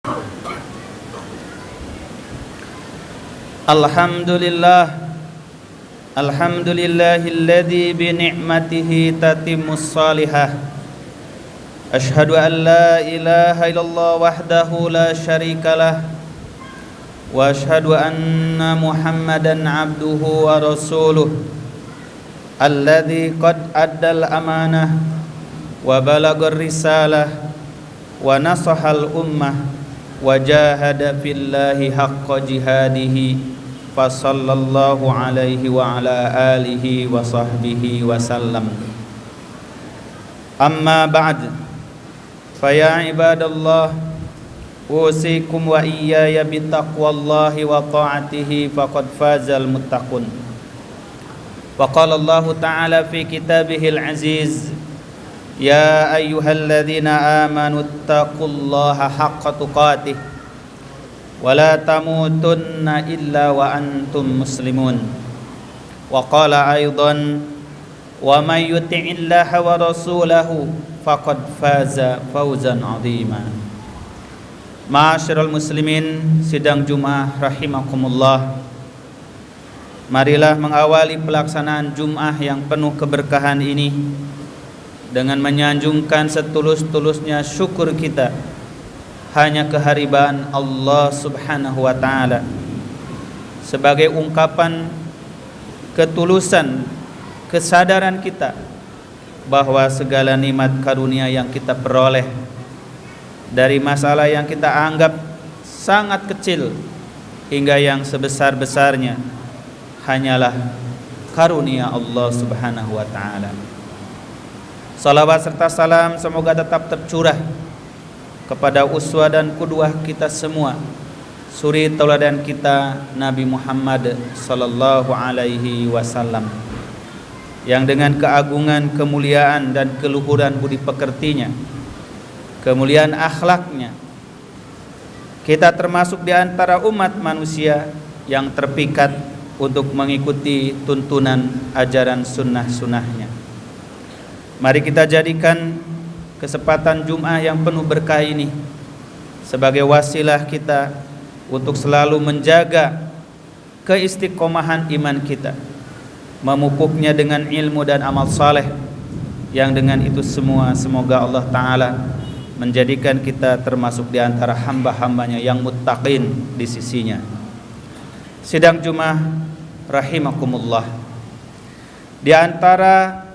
Alhamdulillahilladzi bi ni'matihi tatimmus salihah. Asyhadu an la ilaha illallah wahdahu la syarikalah wa asyhadu anna Muhammadan abduhu wa rasuluh alladzi qad addal amanah wa balagar risalah wa nasahal ummah wa jahada fillahi haqqa jihadihi fa sallallahu alaihi wa ala alihi wa sahbihi wa sallam. Amma ba'd, fa ya ibadallah, usikum wa iyaya bittaqwallahi wa ta'atihi faqad fazal muttaqun. Wa qala Allah ta'ala fi kitabihil aziz, ya ayyuhalladzina amanu taqullaha haqqa tuqatih wa la tamutunna illa wa antum muslimun. Wa qala aidan, wa may yuti'illaha wa rasulahu faqad faza fawzan 'azima. Ma'asyiral muslimin, sidang Jumat rahimakumullah. Marilah mengawali pelaksanaan Jumat yang penuh keberkahan ini dengan menyanjungkan setulus-tulusnya syukur kita hanya kehadiran Allah Subhanahu wa ta'ala, sebagai ungkapan ketulusan kesadaran kita bahwa segala nikmat karunia yang kita peroleh dari masalah yang kita anggap sangat kecil hingga yang sebesar-besarnya hanyalah karunia Allah Subhanahu wa ta'ala. Salawat serta salam semoga tetap tercurah kepada uswah dan qudwah kita semua, suri tauladan kita Nabi Muhammad sallallahu alaihi wasallam, yang dengan keagungan, kemuliaan dan keluhuran budi pekertinya, kemuliaan akhlaknya, kita termasuk di antara umat manusia yang terpikat untuk mengikuti tuntunan ajaran sunnah-sunnahnya. Mari kita jadikan kesempatan Jumat yang penuh berkah ini sebagai wasilah kita untuk selalu menjaga keistiqomahan iman kita, memupuknya dengan ilmu dan amal saleh, yang dengan itu semua semoga Allah Ta'ala menjadikan kita termasuk di antara hamba-hambanya yang muttaqin di sisinya. Sidang Jumat rahimakumullah, di antara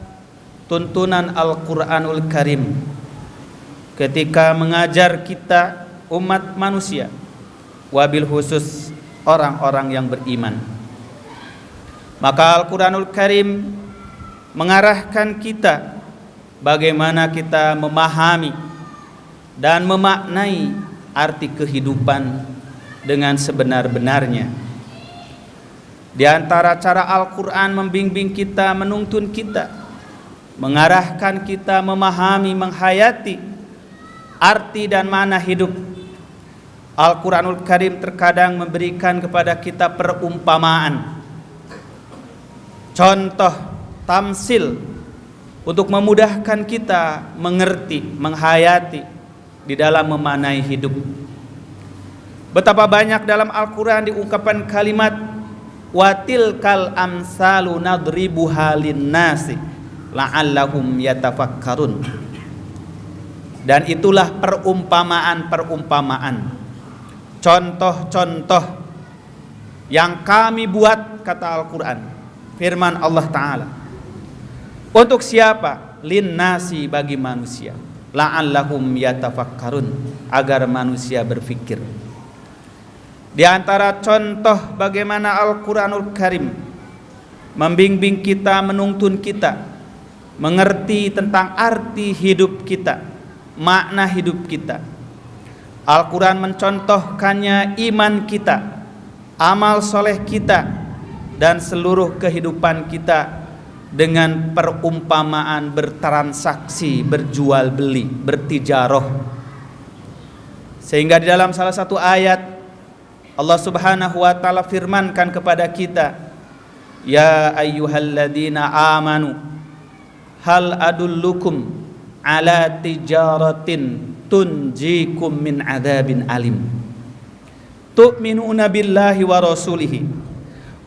tuntunan Al-Quranul Karim ketika mengajar kita umat manusia, wabil khusus orang-orang yang beriman, maka Al-Quranul Karim mengarahkan kita bagaimana kita memahami dan memaknai arti kehidupan dengan sebenar-benarnya. Di antara cara Al-Quran membimbing kita, menuntun kita, mengarahkan kita memahami, menghayati arti dan makna hidup, Al-Quranul Karim terkadang memberikan kepada kita perumpamaan, contoh, tamsil, untuk memudahkan kita mengerti, menghayati di dalam memaknai hidup. Betapa banyak dalam Al-Quran diungkapkan kalimat watilkal amsalu nadribuha linnasi la'allahum yatafakkarun, dan itulah perumpamaan-perumpamaan, contoh-contoh yang kami buat, kata Al-Quran, firman Allah Ta'ala, untuk siapa? Linnasi, bagi manusia, la'allahum yatafakkarun, agar manusia berfikir. Di antara contoh bagaimana Al-Quranul Karim membimbing kita, menuntun kita mengerti tentang arti hidup kita, makna hidup kita, Al-Quran mencontohkannya iman kita, amal soleh kita, dan seluruh kehidupan kita dengan perumpamaan bertransaksi, berjual beli, bertijaroh. Sehingga di dalam salah satu ayat Allah Subhanahu wa ta'ala firmankan kepada kita, ya ayyuhalladzina amanu hal adullukum ala tijaratin tunjikum min adzabin alim. Tu'minuna billahi wa rasulihi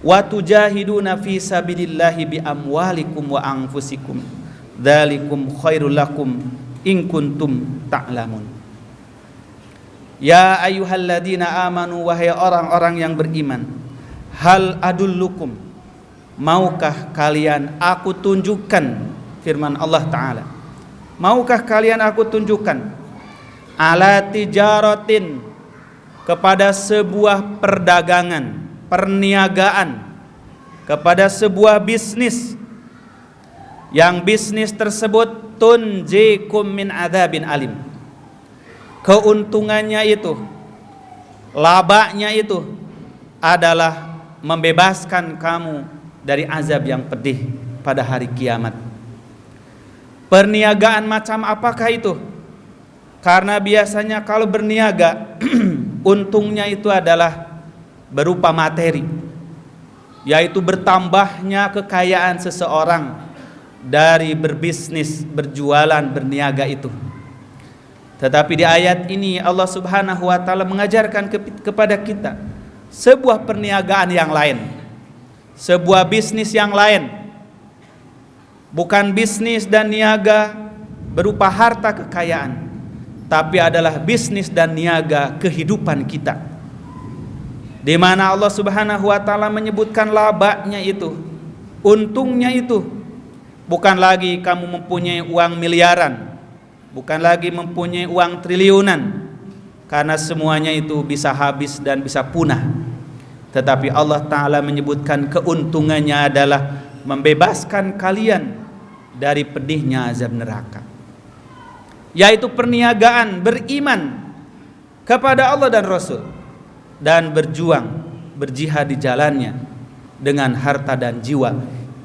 wa tujahiduna fi sabilillahi bi amwalikum wa anfusikum. Dzalikum khairul lakum in kuntum ta'lamun. Ya ayyuhalladzina amanu, wahai orang-orang yang beriman, hal adullukum, maukah kalian aku tunjukkan, firman Allah Ta'ala, maukah kalian aku tunjukkan, ala tijaratin, kepada sebuah perdagangan, perniagaan, kepada sebuah bisnis, yang bisnis tersebut tunjikum min adzabin alim, keuntungannya itu, labanya itu adalah membebaskan kamu dari azab yang pedih pada hari kiamat. Perniagaan macam apakah itu? Karena biasanya kalau berniaga untungnya itu adalah berupa materi, yaitu bertambahnya kekayaan seseorang dari berbisnis, berjualan, berniaga itu. Tetapi di ayat ini Allah Subhanahu wa taala mengajarkan kepada kita sebuah perniagaan yang lain, sebuah bisnis yang lain. Bukan bisnis dan niaga berupa harta kekayaan, tapi adalah bisnis dan niaga kehidupan kita, di mana Allah Subhanahu wa taala menyebutkan labanya itu, untungnya itu, bukan lagi kamu mempunyai uang miliaran, bukan lagi mempunyai uang triliunan, karena semuanya itu bisa habis dan bisa punah. Tetapi Allah Ta'ala menyebutkan keuntungannya adalah membebaskan kalian dari pedihnya azab neraka, yaitu perniagaan beriman kepada Allah dan Rasul, dan berjuang, berjihad di jalannya dengan harta dan jiwa.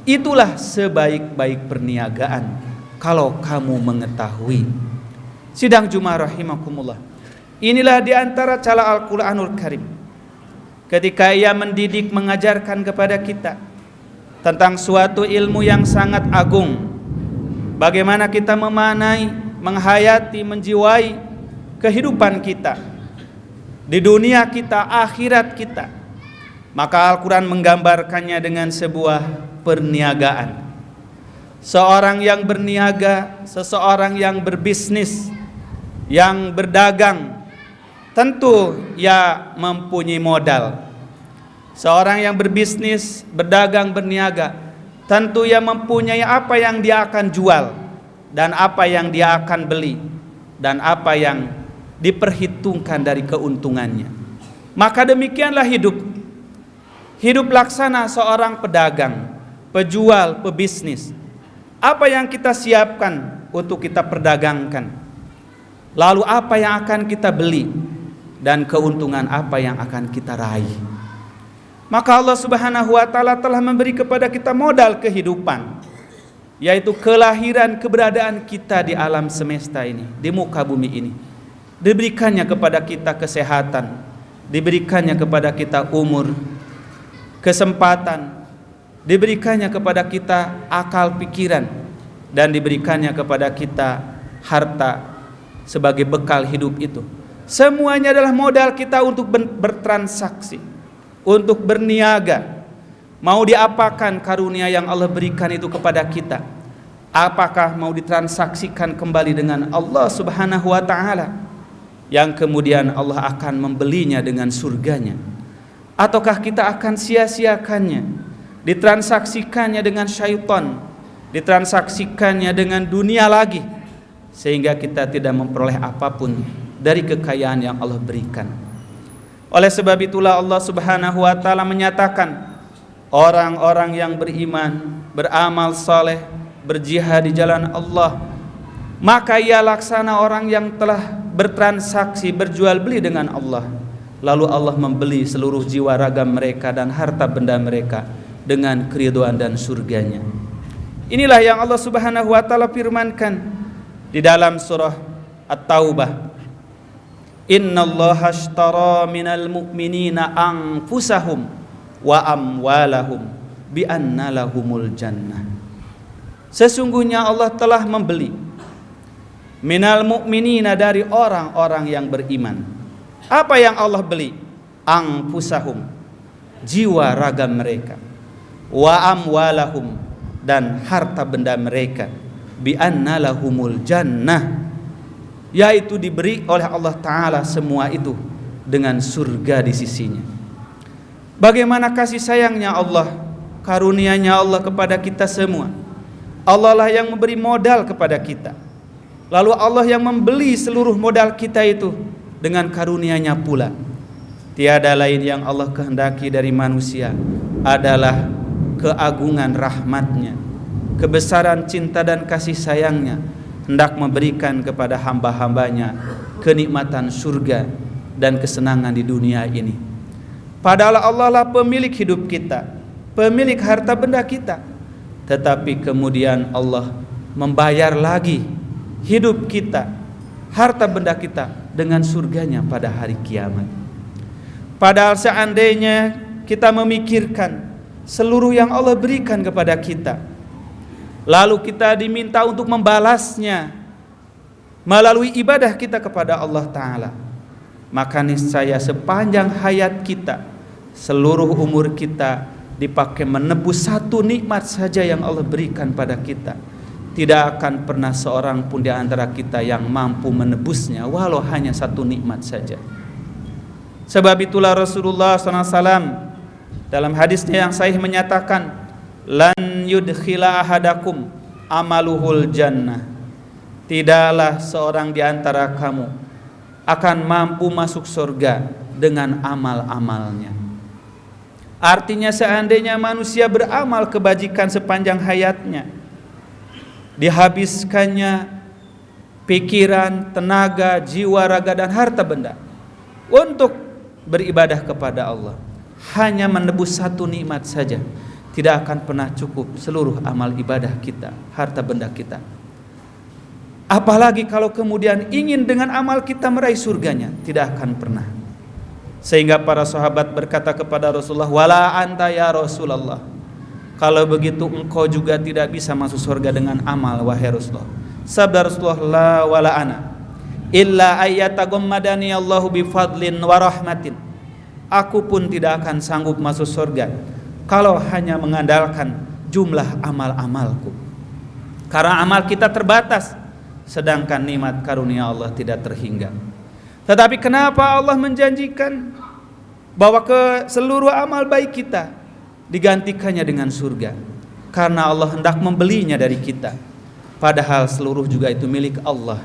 Itulah sebaik-baik perniagaan kalau kamu mengetahui. Sidang Jumat rahimakumullah, inilah di antara cala Al-Quranul Karim ketika ia mendidik, mengajarkan kepada kita tentang suatu ilmu yang sangat agung, bagaimana kita memanai, menghayati, menjiwai kehidupan kita di dunia kita, akhirat kita. Maka Al-Quran menggambarkannya dengan sebuah perniagaan. Seorang yang berniaga, seseorang yang berbisnis, yang berdagang, tentu ia mempunyai modal. Seorang yang berbisnis, berdagang, berniaga, tentu ia mempunyai apa yang dia akan jual, dan apa yang dia akan beli, dan apa yang diperhitungkan dari keuntungannya. Maka demikianlah hidup. Hidup laksana seorang pedagang, pejual, pebisnis. Apa yang kita siapkan untuk kita perdagangkan, lalu apa yang akan kita beli, dan keuntungan apa yang akan kita raih. Maka Allah Subhanahu wa taala telah memberi kepada kita modal kehidupan, yaitu kelahiran, keberadaan kita di alam semesta ini, di muka bumi ini. Diberikannya kepada kita kesehatan, diberikannya kepada kita umur, kesempatan, diberikannya kepada kita akal pikiran, dan diberikannya kepada kita harta sebagai bekal hidup itu. Semuanya adalah modal kita untuk bertransaksi, untuk berniaga. Mau diapakan karunia yang Allah berikan itu kepada kita? Apakah mau ditransaksikan kembali dengan Allah Subhanahu wa taala, yang kemudian Allah akan membelinya dengan surganya? Ataukah kita akan sia-siakannya, ditransaksikannya dengan syaitan, ditransaksikannya dengan dunia lagi, sehingga kita tidak memperoleh apapun dari kekayaan yang Allah berikan. Oleh sebab itulah Allah Subhanahu wa taala menyatakan, orang-orang yang beriman, beramal saleh, berjihad di jalan Allah, maka ia laksana orang yang telah bertransaksi, berjual beli dengan Allah. Lalu Allah membeli seluruh jiwa raga mereka dan harta benda mereka dengan keridhaan dan surganya. Inilah yang Allah Subhanahu wa taala firmankan di dalam surah At-Taubah. Innallaha ashtara minal mu'minina anfusahum wa amwalahum bi anna lahumul jannah. Sesungguhnya Allah telah membeli minal mu'minina, dari orang-orang yang beriman. Apa yang Allah beli? Anfusahum, jiwa raga mereka, wa amwalahum, dan harta benda mereka, bi anna lahumul jannah, yaitu diberi oleh Allah Ta'ala semua itu dengan surga di sisinya. Bagaimana kasih sayangnya Allah, karunia-Nya Allah kepada kita semua. Allah lah yang memberi modal kepada kita, lalu Allah yang membeli seluruh modal kita itu dengan karunia-Nya pula. Tiada lain yang Allah kehendaki dari manusia adalah keagungan rahmat-Nya, kebesaran cinta dan kasih sayang-Nya, hendak memberikan kepada hamba-hambanya kenikmatan surga dan kesenangan di dunia ini. Padahal Allah lah pemilik hidup kita, pemilik harta benda kita, tetapi kemudian Allah membayar lagi hidup kita, harta benda kita dengan surganya pada hari kiamat. Padahal seandainya kita memikirkan seluruh yang Allah berikan kepada kita, lalu kita diminta untuk membalasnya melalui ibadah kita kepada Allah Ta'ala, maka niscaya sepanjang hayat kita, seluruh umur kita dipakai menebus satu nikmat saja yang Allah berikan pada kita, tidak akan pernah seorang pun di antara kita yang mampu menebusnya, walau hanya satu nikmat saja. Sebab itulah Rasulullah SAW dalam hadisnya yang sahih menyatakan, lan yudkhila ahadakum amaluhul jannah, tidaklah seorang di antara kamu akan mampu masuk surga dengan amal-amalnya. Artinya seandainya manusia beramal kebajikan sepanjang hayatnya, dihabiskannya pikiran, tenaga, jiwa, raga, dan harta benda untuk beribadah kepada Allah, hanya menebus satu nikmat saja, tidak akan pernah cukup seluruh amal ibadah kita, harta benda kita. Apalagi kalau kemudian ingin dengan amal kita meraih surganya, tidak akan pernah. Sehingga para sahabat berkata kepada Rasulullah, wala anta ya Rasulullah, kalau begitu engkau juga tidak bisa masuk surga dengan amal, wahai Rasulullah. Sabda Rasulullah, la wala ana illa ayyataghammadani Allahu bifadlin wa rahmatin, aku pun tidak akan sanggup masuk surga kalau hanya mengandalkan jumlah amal-amalku, karena amal kita terbatas, sedangkan nikmat karunia Allah tidak terhingga. Tetapi kenapa Allah menjanjikan bahwa ke seluruh amal baik kita digantikannya dengan surga? Karena Allah hendak membelinya dari kita, padahal seluruh juga itu milik Allah.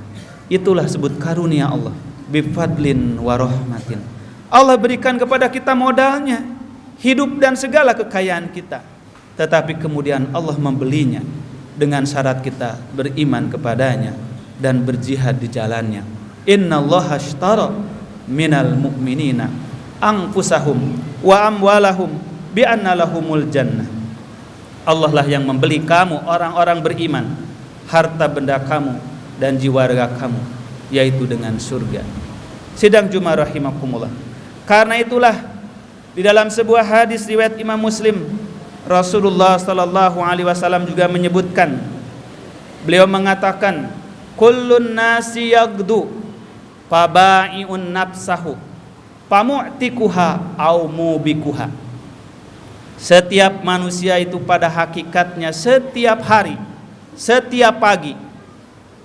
Itulah sebut karunia Allah, bifadlin wa rahmatin. Allah berikan kepada kita modalnya, hidup dan segala kekayaan kita, tetapi kemudian Allah membelinya dengan syarat kita beriman kepadanya dan berjihad di jalannya. Innallaha ashtara minal mu'minina anfusahum wa amwalahum bi anna lahumul jannah. Allah lah yang membeli kamu orang-orang beriman, harta benda kamu dan jiwa raga kamu, yaitu dengan surga. Sidang Jumat rahimakumullah. Karena itulah di dalam sebuah hadis riwayat Imam Muslim, Rasulullah sallallahu alaihi wasallam juga menyebutkan, beliau mengatakan, kullun nasi yagdu fabai'un nafsahu famu'tikuha au mubikuha. Setiap manusia itu pada hakikatnya setiap hari, setiap pagi,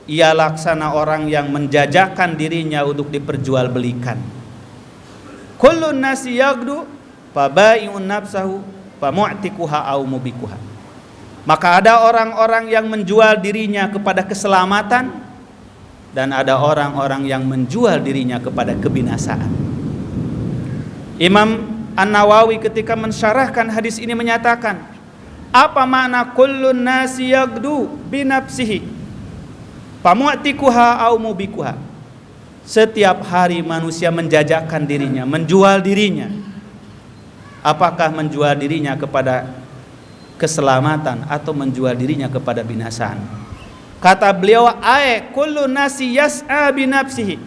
ia laksana orang yang menjajakan dirinya untuk diperjualbelikan. Kullun nasi yagdu fabai'un nafsahu famu'tikuha au mubikuha. Maka ada orang-orang yang menjual dirinya kepada keselamatan, dan ada orang-orang yang menjual dirinya kepada kebinasaan. Imam An-Nawawi ketika mensyarahkan hadis ini menyatakan, apa makna kullun nasi yagdu binafsihi famu'tikuha au mubikuha? Setiap hari manusia menjajakan dirinya, menjual dirinya. Apakah menjual dirinya kepada keselamatan atau menjual dirinya kepada binasaan? Kata beliau, kullu nasi yas'a bi nafsihi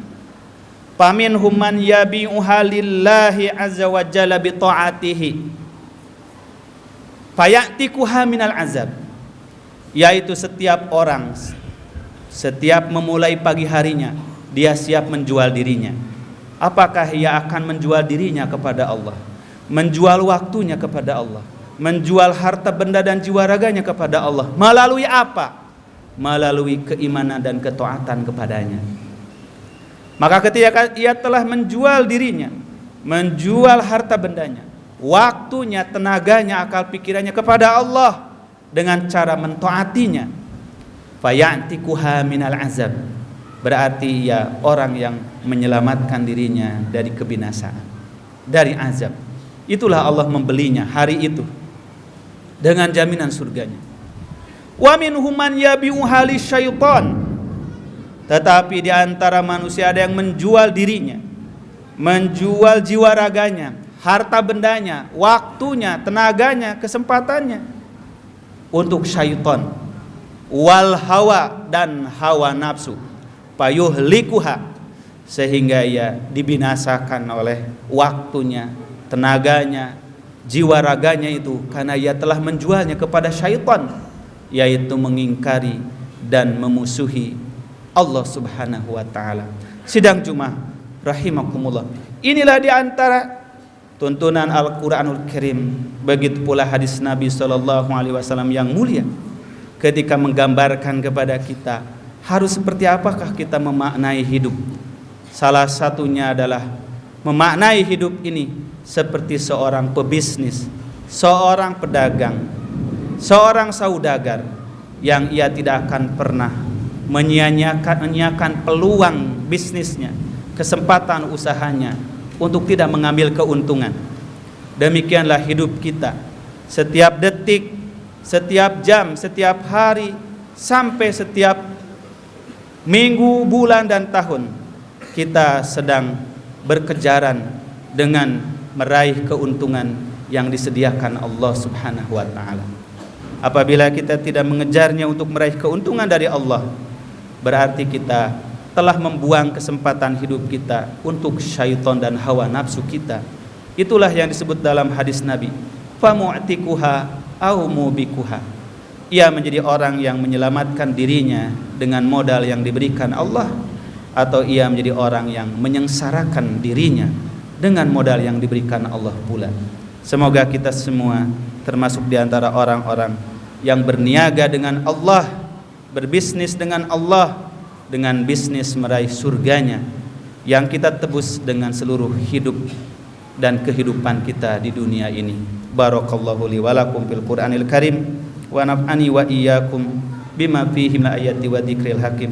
faminhum man yabi'uha lillahi azza wa jalla bi ta'atihi fayatikuha minal azab. Yaitu setiap orang Setiap memulai pagi harinya, dia siap menjual dirinya. Apakah ia akan menjual dirinya kepada Allah, menjual waktunya kepada Allah, menjual harta benda dan jiwa raganya kepada Allah? Melalui apa? Melalui keimanan dan ketaatan kepadanya. Maka ketika ia telah menjual dirinya, menjual harta bendanya, waktunya, tenaganya, akal pikirannya kepada Allah dengan cara mentaatinya, fayantikuha minal azab, berarti ia orang yang menyelamatkan dirinya dari kebinasaan, dari azab. Itulah Allah membelinya hari itu dengan jaminan surganya. Wa minhum man yabi'u hali syaitan, tetapi di antara manusia ada yang menjual dirinya, menjual jiwa raganya, harta bendanya, waktunya, tenaganya, kesempatannya untuk syaitan, wal hawa, dan hawa nafsu, payuhlikuha, sehingga ia dibinasakan oleh waktunya, tenaganya, jiwa raganya itu, karena ia telah menjualnya kepada syaitan, yaitu mengingkari dan memusuhi Allah Subhanahu wa taala. Sidang Jumat rahimakumullah. Inilah di antara tuntunan Al-Qur'anul Karim, begitu pula hadis Nabi sallallahu alaihi wasallam yang mulia ketika menggambarkan kepada kita harus seperti apakah kita memaknai hidup. Salah satunya adalah memaknai hidup ini seperti seorang pebisnis, seorang pedagang, seorang saudagar yang ia tidak akan pernah menyia-nyiakan peluang bisnisnya, kesempatan usahanya untuk tidak mengambil keuntungan. Demikianlah hidup kita. Setiap detik, setiap jam, setiap hari, sampai setiap minggu, bulan, dan tahun, kita sedang berkejaran dengan meraih keuntungan yang disediakan Allah Subhanahu wa taala. Apabila kita tidak mengejarnya untuk meraih keuntungan dari Allah, berarti kita telah membuang kesempatan hidup kita untuk syaitan dan hawa nafsu kita. Itulah yang disebut dalam hadis Nabi, famu'tikuha au mubikuha. Ia menjadi orang yang menyelamatkan dirinya dengan modal yang diberikan Allah, atau ia menjadi orang yang menyengsarakan dirinya dengan modal yang diberikan Allah pula. Semoga kita semua termasuk di antara orang-orang yang berniaga dengan Allah, berbisnis dengan Allah, dengan bisnis meraih surganya yang kita tebus dengan seluruh hidup dan kehidupan kita di dunia ini. Barakallahu li wa lakum fil Qur'anil Karim wa naf'ani wa iyyakum bima fihi min ayati wa dzikril hakim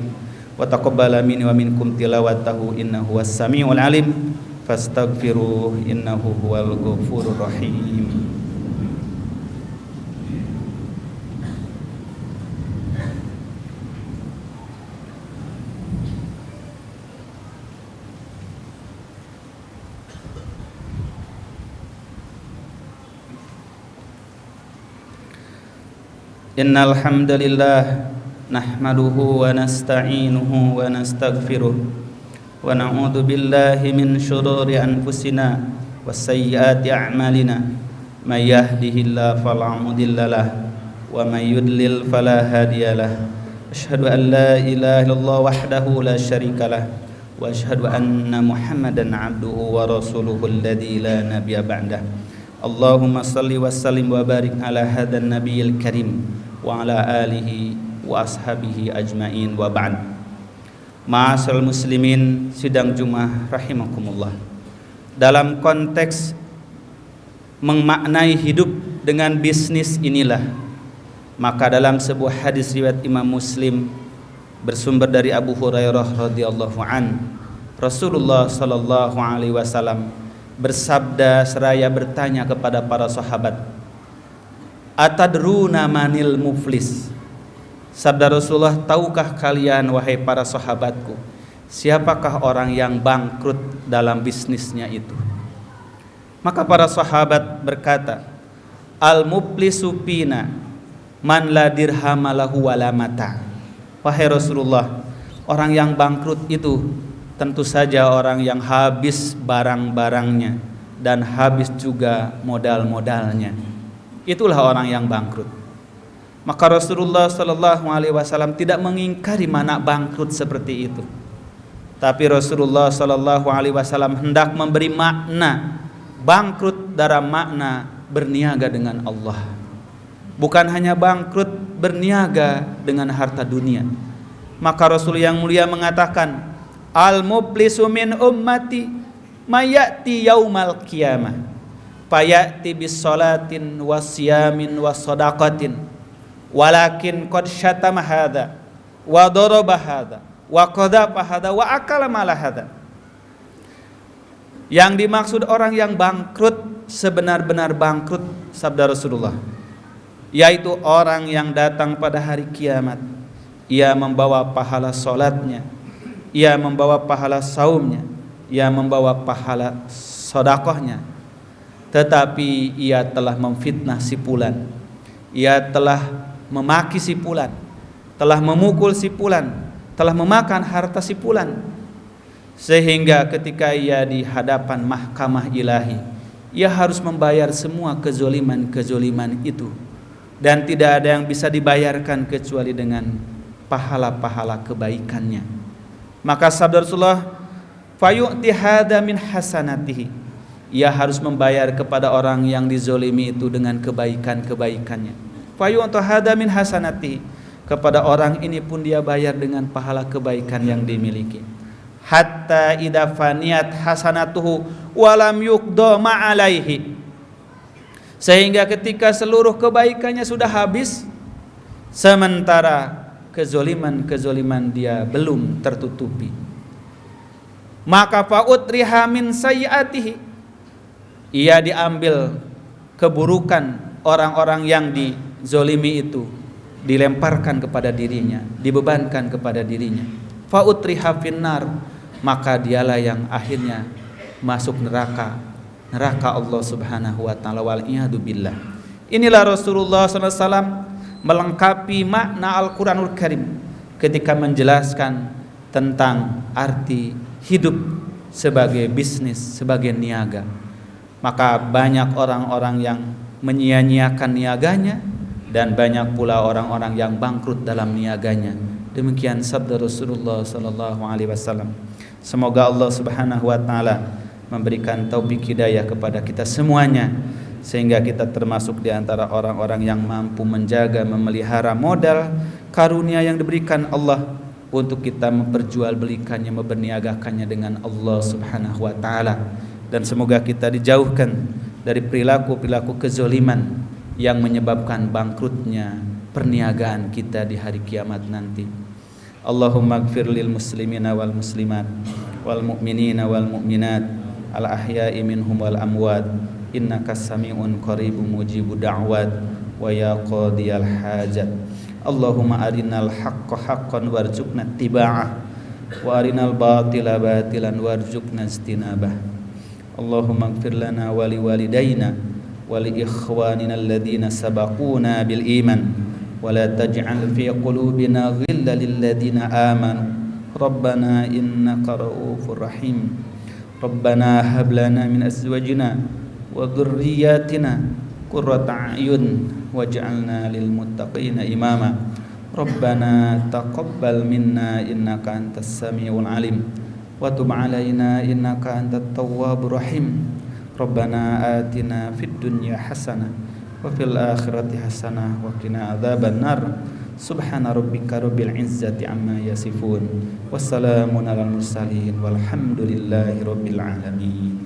wa taqabbala minni wa minkum tilawatahu innahu was samiul alim fastaghfiruh innahu huwal ghafurur rahim. Innal hamdalillah nahmaduhu wa nasta'inuhu wa nastaghfiruh wa na'udzu billahi min shururi anfusina wa sayyiati a'malina may yahdihillahu fala mudhillalah wa may yudlil fala hadiyalah. Asyhadu an la ilaha illallah wahdahu la syarikalah wa asyhadu anna Muhammadan 'abduhu wa rasuluhu alladzi la nabiyya ba'dah. Allahumma shalli wa sallim wa barik ala hadzal nabiyil karim wa ala alihi wa ashabihi ajmain wa ba'd. Ma'asyiral muslimin, sidang Jumat rahimakumullah. Dalam konteks memaknai hidup dengan bisnis inilah, maka dalam sebuah hadis riwayat Imam Muslim bersumber dari Abu Hurairah radhiyallahu an, Rasulullah sallallahu alaihi wasallam bersabda seraya bertanya kepada para sahabat, atadruna manil muflis? Sabda Rasulullah, tahukah kalian wahai para sahabatku, siapakah orang yang bangkrut dalam bisnisnya itu? Maka para sahabat berkata, al muflisu fina man la dirham lahu wala mata. Wahai Rasulullah, orang yang bangkrut itu tentu saja orang yang habis barang-barangnya dan habis juga modal-modalnya. Itulah orang yang bangkrut. Maka Rasulullah sallallahu alaihi wasallam tidak mengingkari makna bangkrut seperti itu. Tapi Rasulullah sallallahu alaihi wasallam hendak memberi makna bangkrut dalam makna berniaga dengan Allah. Bukan hanya bangkrut berniaga dengan harta dunia. Maka Rasul yang mulia mengatakan, al-muflisu min ummati mayati yaumal qiyamah fayati bis salatin wasyamin wasadaqatin walakin qad syatama hadza wa daraba hadza wa qadhafa hadza wa akala mala hadza. Yang dimaksud orang yang bangkrut, sebenar-benar bangkrut, sabda Rasulullah, yaitu orang yang datang pada hari kiamat, ia membawa pahala salatnya, ia membawa pahala saumnya, ia membawa pahala sedekahnya, tetapi ia telah memfitnah si fulan, ia telah memaki si fulan, telah memukul si fulan, telah memakan harta si fulan, sehingga ketika ia di hadapan mahkamah ilahi, ia harus membayar semua kezoliman-kezoliman itu, dan tidak ada yang bisa dibayarkan kecuali dengan pahala-pahala kebaikannya. Maka sabda Rasulullah, fayu'ti hadza min hasanatihi, ia harus membayar kepada orang yang dizolimi itu dengan kebaikan-kebaikannya. Fayu'ti hadza min hasanatihi, kepada orang ini pun dia bayar dengan pahala kebaikan yang dimiliki. Hatta idza faniyat hasanatuhu walam yuqda ma'alaihi, sehingga ketika seluruh kebaikannya sudah habis, sementara kezoliman-kezoliman dia belum tertutupi, maka fa'utriha min sayyiatihi, ia diambil keburukan orang-orang yang dizolimi itu, dilemparkan kepada dirinya, dibebankan kepada dirinya. Fa'utriha finnar, maka dialah yang akhirnya masuk neraka Allah subhanahu wa ta'ala, wal'iyadu billah. Inilah Rasulullah SAW melengkapi makna Al-Quranul Karim ketika menjelaskan tentang arti hidup sebagai bisnis, sebagai niaga. Maka banyak orang-orang yang menyia-nyiakan niaganya, dan banyak pula orang-orang yang bangkrut dalam niaganya. Demikian sabda Rasulullah sallallahu alaihi wasallam. Semoga Allah Subhanahu wa taala memberikan taufik hidayah kepada kita semuanya, sehingga kita termasuk di antara orang-orang yang mampu menjaga, memelihara modal karunia yang diberikan Allah untuk kita memperjualbelikannya, memperniagakannya dengan Allah Subhanahu wa taala. Dan semoga kita dijauhkan dari perilaku-perilaku kezoliman yang menyebabkan bangkrutnya perniagaan kita di hari kiamat nanti. Allahumma ighfir lil muslimina wal muslimat wal mu'minina wal mu'minat al ahya'i minhum wal amwat innaka sami'un qaribun mujibud da'wat wa ya qadiyal hajat. Allahumma arinal haqqa haqqan warzuqna ittiba'ah wa arinal batila batilan warzuqna ijtinabah. Allahumma ighfir lana wa liwalidayna wa li ikhwanina alladhina sabaquna bil iman ولا تجعل في قلوبنا غلا للذين آمنوا ربنا إنك رؤوف رحيم ربنا هب لنا من أزواجنا وذرياتنا قرة أعين واجعلنا للمتقين إماما ربنا تقبل منا إنك أنت السميع العليم وتب علينا إنك أنت التواب الرحيم ربنا آتنا في الدنيا حسنة وفي الآخرة حسنة وقنا عذاب النار سبحان ربك رب العزة عما يصفون والسلام على المرسلين والحمد لله رب العالمين.